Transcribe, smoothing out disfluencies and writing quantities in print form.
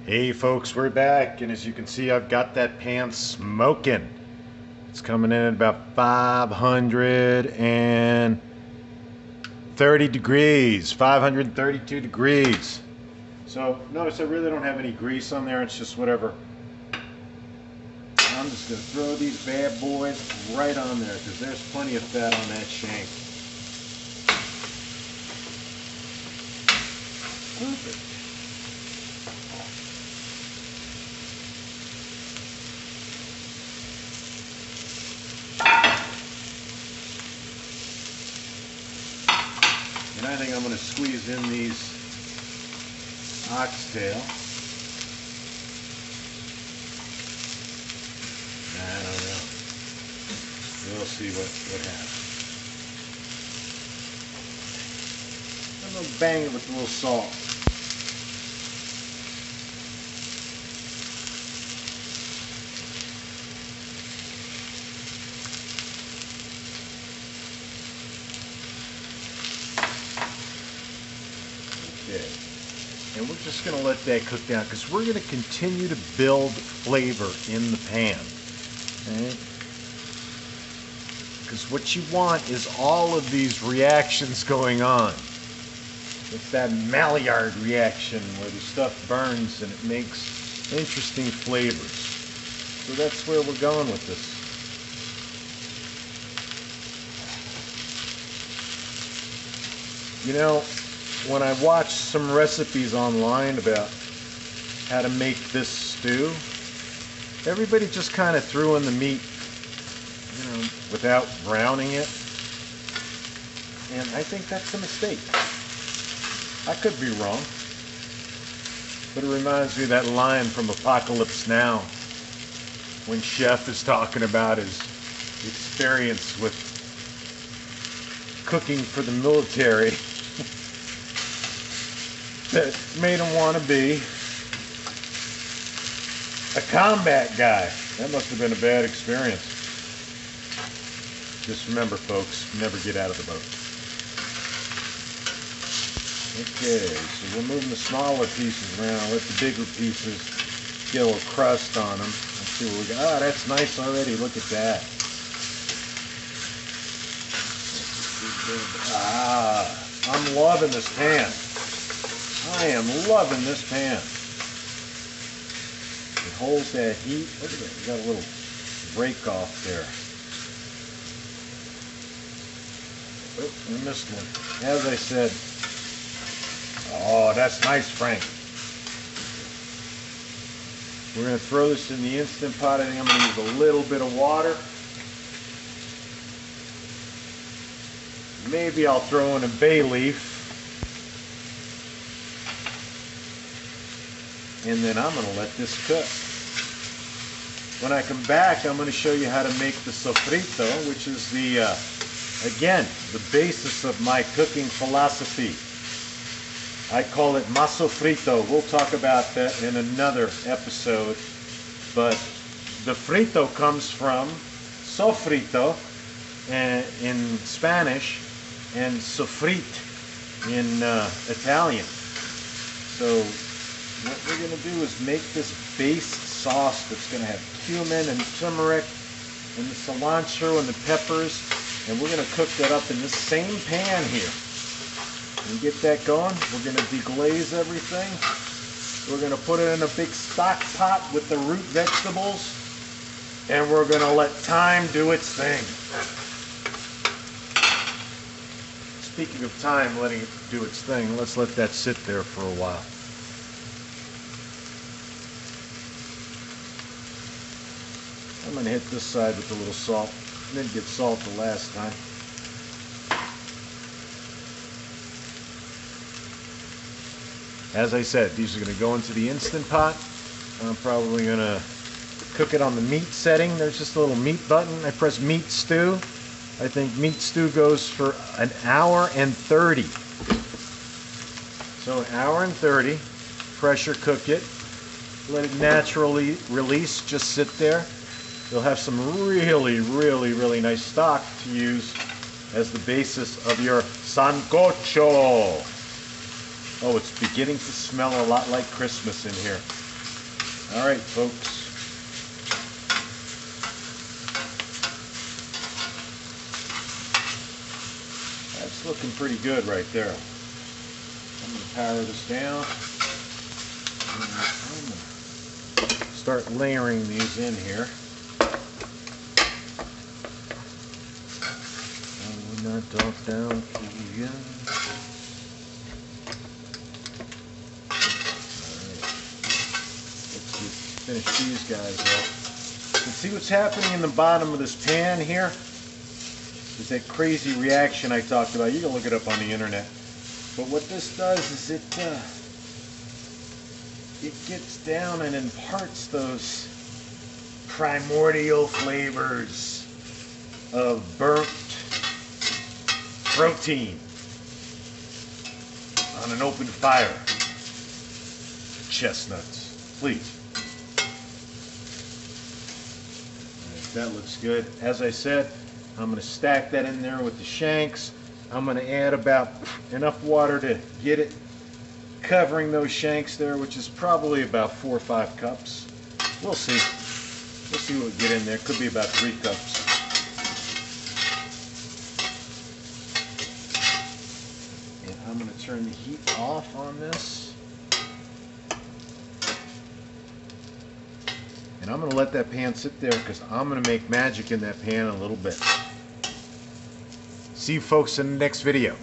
Hey folks, we're back, and as you can see, I've got that pan smoking. It's coming in at about 530 degrees, 532 degrees. So notice I really don't have any grease on there, it's just whatever. I'm just gonna throw these bad boys right on there because there's plenty of fat on that shank. Perfect. And I think I'm going to squeeze in these oxtail. I don't know. We'll see what happens. I'm going to bang it with a little salt. Okay. And we're just going to let that cook down because we're going to continue to build flavor in the pan. Okay? Because what you want is all of these reactions going on. It's that Maillard reaction where the stuff burns and it makes interesting flavors. So that's where we're going with this. You know, when I watched some recipes online about how to make this stew, everybody just kind of threw in the meat, you know, without browning it. And I think that's a mistake. I could be wrong. But it reminds me of that line from Apocalypse Now when Chef is talking about his experience with cooking for the military that made him want to be a combat guy. That must have been a bad experience. Just remember, folks, never get out of the boat. Okay, so we're moving the smaller pieces around. Let the bigger pieces get a little crust on them. Let's see what we got. Ah, that's nice already. Look at that. Ah, I'm loving this pan. I am loving this pan. It holds that heat. Look at that. We got a little break off there. Oh, we missed one. As I said, oh, that's nice, Frank. We're going to throw this in the Instant Pot. I think I'm going to use a little bit of water. Maybe I'll throw in a bay leaf. And then I'm going to let this cook. When I come back, I'm going to show you how to make the sofrito, which is the, again, the basis of my cooking philosophy. I call it maso frito. We'll talk about that in another episode. But the frito comes from sofrito in Spanish and sofrit in Italian. So what we're going to do is make this base sauce that's going to have cumin and turmeric and the cilantro and the peppers. And we're going to cook that up in this same pan here. And get that going. We're going to deglaze everything. We're going to put it in a big stock pot with the root vegetables. And we're going to let time do its thing. Speaking of time letting it do its thing, let's let that sit there for a while. I'm going to hit this side with a little salt. I didn't get salt the last time. As I said, these are going to go into the Instant Pot. I'm probably going to cook it on the meat setting. There's just a little meat button. I press meat stew. I think meat stew goes for an hour and 30. So an hour and 30. Pressure cook it. Let it naturally release. Just sit there. You'll have some really, really, really nice stock to use as the basis of your sancocho. Oh, it's beginning to smell a lot like Christmas in here. All right, folks. That's looking pretty good right there. I'm going to power this down. And I'm going to start layering these in here. I will not talk down to you. Finish these guys up. You can see what's happening in the bottom of this pan here. Is that crazy reaction I talked about. You can look it up on the internet. But what this does is it gets down and imparts those primordial flavors of burnt protein on an open fire. Chestnuts, please. That looks good. As I said, I'm going to stack that in there with the shanks. I'm going to add about enough water to get it covering those shanks there, which is probably about 4 or 5 cups. We'll see. We'll see what we get in there. Could be about 3 cups. And I'm going to turn the heat off on this. And I'm going to let that pan sit there because I'm going to make magic in that pan in a little bit. See you folks in the next video.